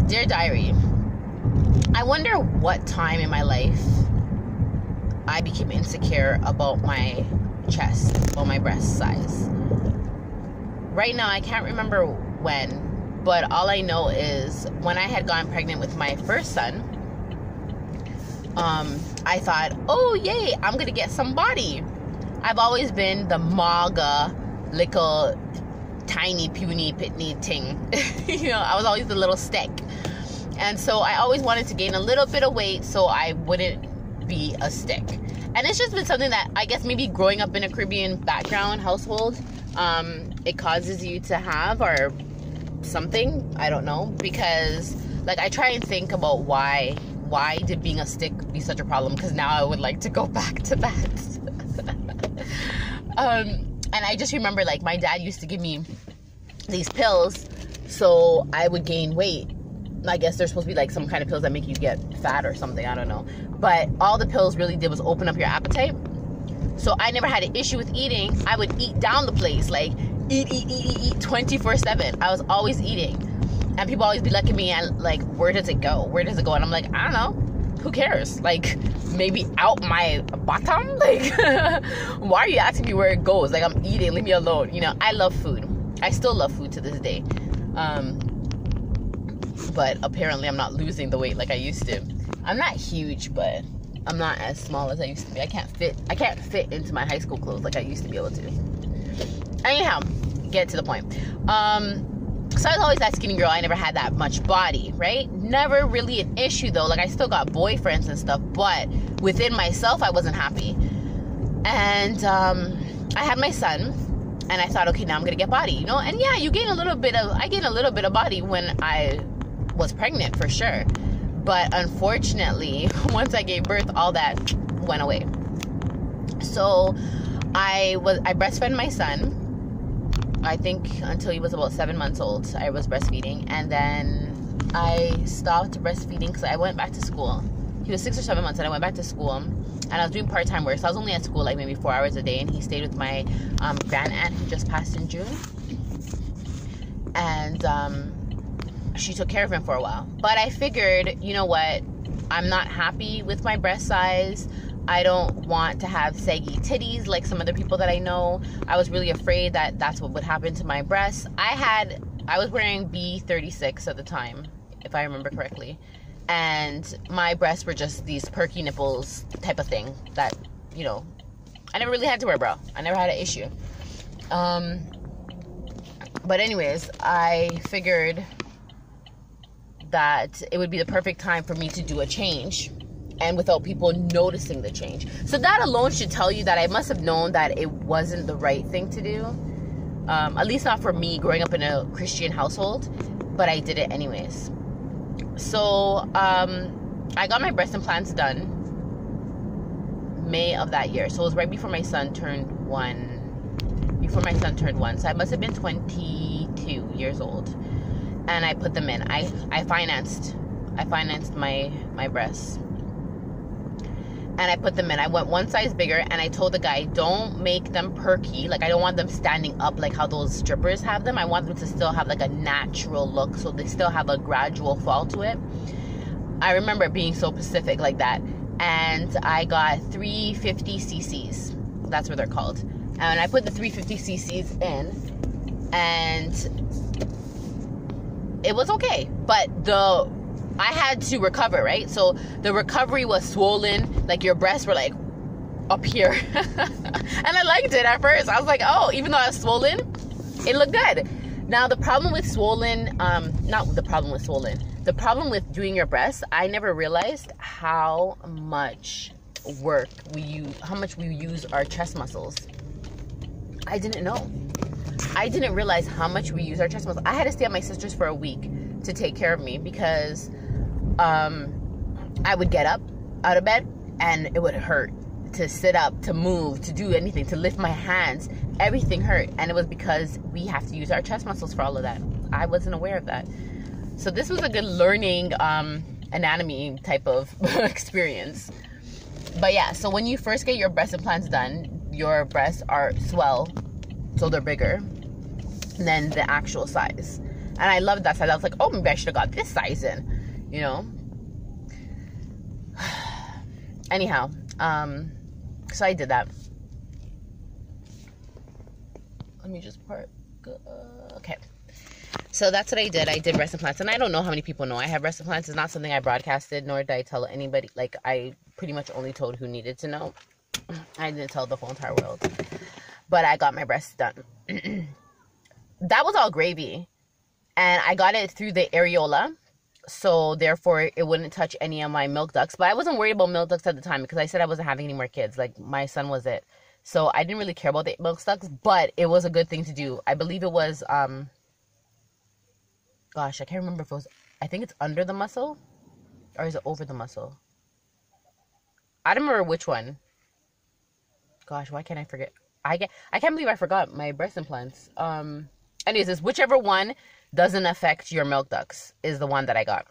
Dear Diary, I wonder what time in my life I became insecure about my chest, about my breast size. Right now, I can't remember when, but all I know is when I had gotten pregnant with my first son, I thought, oh yay, I'm gonna get some body. I've always been the maga, little tiny puny pitney thing. I was always the little stick, and so I always wanted to gain a little bit of weight so I wouldn't be a stick. And it's just been something that I guess maybe growing up in a Caribbean background household, it causes you to have, or something, I don't know, because like I try and think about why did being a stick be such a problem, because now I would like to go back to that. And I just remember, like, my dad used to give me these pills so I would gain weight. I guess they're supposed to be like some kind of pills that make you get fat or something, I don't know, but all the pills really did was open up your appetite. So I never had an issue with eating. I would eat down the place, like eat 24/7. I was always eating, and people always be looking at me and like, where does it go? And I'm like, I don't know, who cares? Like, maybe out my bottom? Like, why are you asking me where it goes? Like, I'm eating, leave me alone. I love food. I still love food to this day. But apparently I'm not losing the weight like I used to. I'm not huge, but I'm not as small as I used to be. I can't fit into my high school clothes like I used to be able to. Anyhow, get to the point. So I was always that skinny girl. I never had that much body, right? Never really an issue though. Like, I still got boyfriends and stuff, but within myself, I wasn't happy. And I had my son, and I thought, okay, now I'm gonna get body, And yeah, I gained a little bit of body when I was pregnant, for sure. But unfortunately, once I gave birth, all that went away. So I breastfed my son, I think until he was about 7 months old. I was breastfeeding, and then I stopped breastfeeding because I went back to school. He was 6 or 7 months, and I went back to school, and I was doing part-time work, so I was only at school like maybe 4 hours a day, and he stayed with my grand aunt who just passed in June, and she took care of him for a while. But I figured, you know what, I'm not happy with my breast size. I don't want to have saggy titties like some other people that I know. I was really afraid that that's what would happen to my breasts. I was wearing B36 at the time, if I remember correctly, and my breasts were just these perky nipples type of thing that, I never really had to wear a bra. I never had an issue. But anyways, I figured that it would be the perfect time for me to do a change, and without people noticing the change. So that alone should tell you that I must have known that it wasn't the right thing to do, at least not for me growing up in a Christian household, but I did it anyways. So I got my breast implants done May of that year, so it was right before my son turned one. So I must have been 22 years old, and I put them in. I financed my breasts, and I put them in. I went one size bigger, and I told the guy, don't make them perky. Like, I don't want them standing up like how those strippers have them. I want them to still have like a natural look, so they still have a gradual fall to it. I remember being so specific like that. And I got 350 cc's. That's what they're called. And I put the 350 cc's in, and it was okay. But I had to recover, right? So the recovery was swollen. Like, your breasts were like up here. And I liked it at first. I was like, oh, even though I was swollen, it looked good. Now, the problem with doing your breasts, I never realized how much we use our chest muscles. I didn't know. I didn't realize how much we use our chest muscles. I had to stay at my sister's for a week to take care of me, because I would get up out of bed and it would hurt to sit up, to move, to do anything, to lift my hands. Everything hurt, and it was because we have to use our chest muscles for all of that. I wasn't aware of that. So this was a good learning anatomy type of experience. But yeah, so when you first get your breast implants done, your breasts are swell, so they're bigger than the actual size. And I loved that size. I was like, oh, maybe I should have got this size in, you know. Anyhow, so I did that. Let me just park. Okay. So that's what I did. I did breast implants. And I don't know how many people know I have breast implants. It's not something I broadcasted, nor did I tell anybody. Like, I pretty much only told who needed to know. I didn't tell the whole entire world. But I got my breasts done. That was all gravy. And I got it through the areola. So, therefore, it wouldn't touch any of my milk ducts. But I wasn't worried about milk ducts at the time because I said I wasn't having any more kids. Like, my son was it. So, I didn't really care about the milk ducts. But it was a good thing to do. I believe it was, gosh, I can't remember if it was, I think it's under the muscle. Or is it over the muscle? I don't remember which one. Gosh, why can't I forget? I can't believe I forgot my breast implants. Anyways, it's whichever one doesn't affect your milk ducts is the one that I got.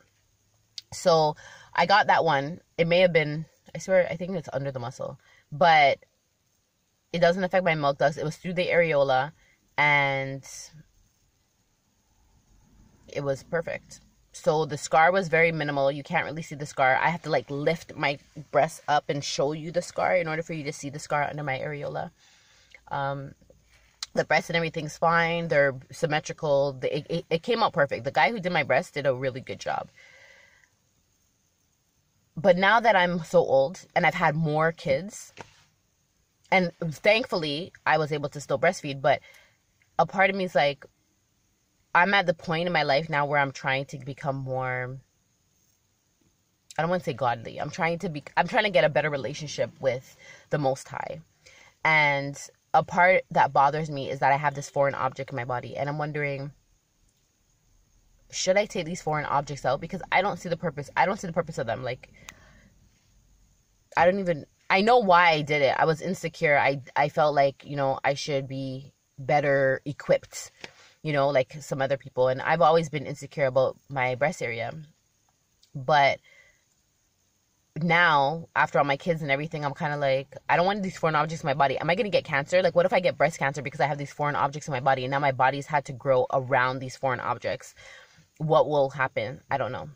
So I got that one. It may have been, I swear, I think it's under the muscle. But it doesn't affect my milk ducts. It was through the areola. And it was perfect. So the scar was very minimal. You can't really see the scar. I have to like lift my breast up and show you the scar in order for you to see the scar under my areola. The breasts and everything's fine. They're symmetrical. It came out perfect. The guy who did my breasts did a really good job. But now that I'm so old and I've had more kids, and thankfully I was able to still breastfeed, but a part of me is like, I'm at the point in my life now where I'm trying to become more, I don't want to say godly. I'm trying to get a better relationship with the Most High. And a part that bothers me is that I have this foreign object in my body. And I'm wondering, should I take these foreign objects out? Because I don't see the purpose. I don't see the purpose of them. Like, I know why I did it. I was insecure. I felt like, you know, I should be better equipped, you know, like some other people. And I've always been insecure about my breast area. But now, after all my kids and everything, I'm kind of like, I don't want these foreign objects in my body. Am I going to get cancer? Like, what if I get breast cancer because I have these foreign objects in my body and now my body's had to grow around these foreign objects? What will happen? I don't know.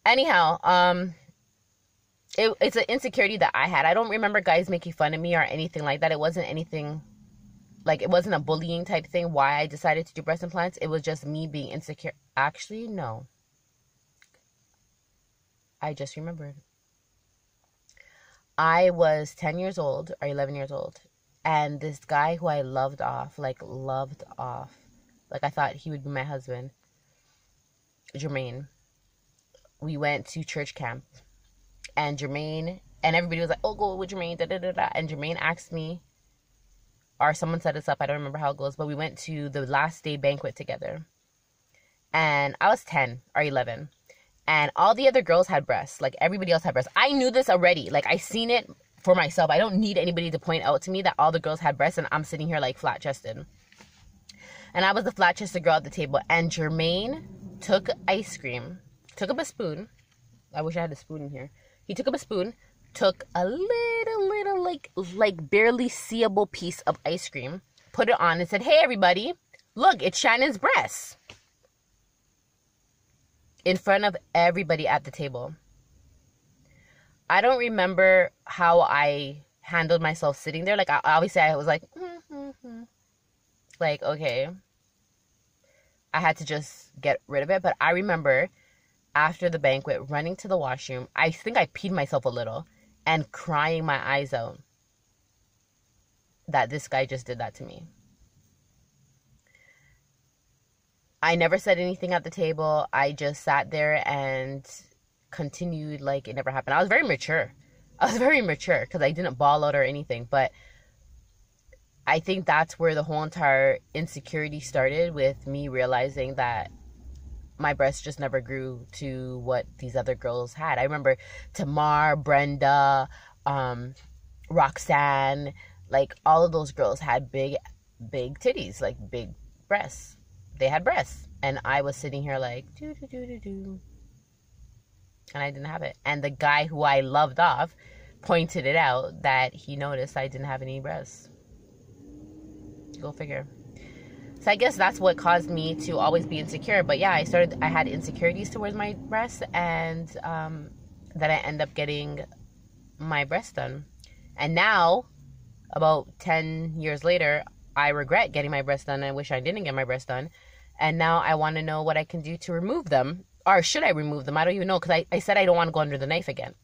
Anyhow, it's an insecurity that I had. I don't remember guys making fun of me or anything like that. It wasn't anything, like, it wasn't a bullying type thing why I decided to do breast implants. It was just me being insecure. Actually, no. I just remembered. I was 10 years old or 11 years old. And this guy who I loved off, like I thought he would be my husband, Jermaine. We went to church camp. And Jermaine, and everybody was like, oh, go with Jermaine, da da da da. And Jermaine asked me, or someone set us up, I don't remember how it goes, but we went to the last day banquet together. And I was 10 or 11. And all the other girls had breasts. Like, everybody else had breasts. I knew this already. Like, I seen it for myself. I don't need anybody to point out to me that all the girls had breasts and I'm sitting here, like, flat-chested. And I was the flat-chested girl at the table. And Jermaine took ice cream, took up a spoon. I wish I had a spoon in here. He took up a spoon, took a little, like barely seeable piece of ice cream, put it on and said, hey, everybody, look, it's Shannon's breasts. In front of everybody at the table. I don't remember how I handled myself sitting there. Like, obviously, I was like, like, okay. I had to just get rid of it. But I remember after the banquet running to the washroom. I think I peed myself a little and crying my eyes out that this guy just did that to me. I never said anything at the table. I just sat there and continued like it never happened. I was very mature because I didn't bawl out or anything. But I think that's where the whole entire insecurity started, with me realizing that my breasts just never grew to what these other girls had. I remember Tamar, Brenda, Roxanne, like all of those girls had big titties, like big breasts. They had breasts. And I was sitting here like, do. And I didn't have it. And the guy who I loved off pointed it out that he noticed I didn't have any breasts. Go figure. So I guess that's what caused me to always be insecure. But yeah, I had insecurities towards my breasts, and then I end up getting my breasts done. And now, about 10 years later, I regret getting my breasts done. I wish I didn't get my breasts done. And now I want to know what I can do to remove them. Or should I remove them? I don't even know, because I said I don't want to go under the knife again.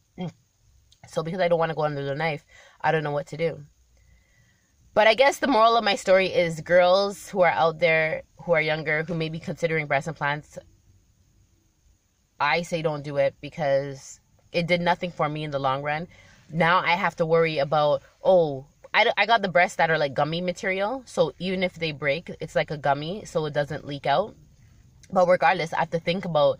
So because I don't want to go under the knife, I don't know what to do. But I guess the moral of my story is, girls who are out there, who are younger, who may be considering breast implants, I say don't do it, because it did nothing for me in the long run. Now I have to worry about, I got the breasts that are like gummy material. So even if they break, it's like a gummy, so it doesn't leak out. But regardless, I have to think about,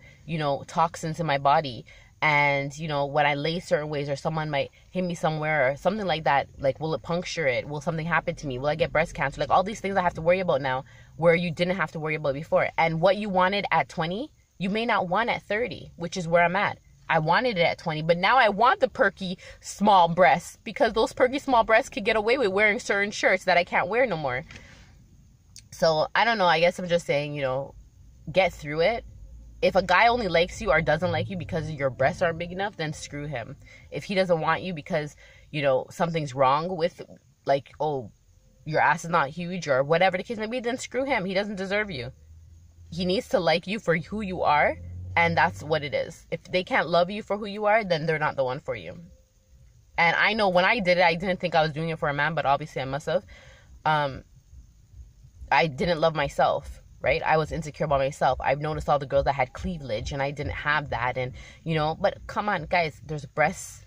toxins in my body. And, when I lay certain ways, or someone might hit me somewhere or something like that, like, will it puncture it? Will something happen to me? Will I get breast cancer? Like, all these things I have to worry about now, where you didn't have to worry about before. And what you wanted at 20, you may not want at 30, which is where I'm at. I wanted it at 20, but now I want the perky small breasts, because those perky small breasts could get away with wearing certain shirts that I can't wear no more. So, I don't know. I guess I'm just saying, get through it. If a guy only likes you or doesn't like you because your breasts aren't big enough, then screw him. If he doesn't want you because, something's wrong with, like, your ass is not huge or whatever the case may be, then screw him. He doesn't deserve you. He needs to like you for who you are, and that's what it is. If they can't love you for who you are, then they're not the one for you. And I know when I did it, I didn't think I was doing it for a man, but obviously I must have. I didn't love myself. Right? I was insecure about myself. I've noticed all the girls that had cleavage, and I didn't have that. And, but come on, guys, there's breasts,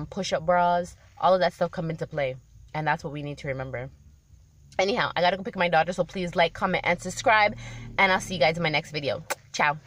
push-up bras, all of that stuff come into play. And that's what we need to remember. Anyhow, I gotta go pick my daughter, so please like, comment, and subscribe. And I'll see you guys in my next video. Ciao.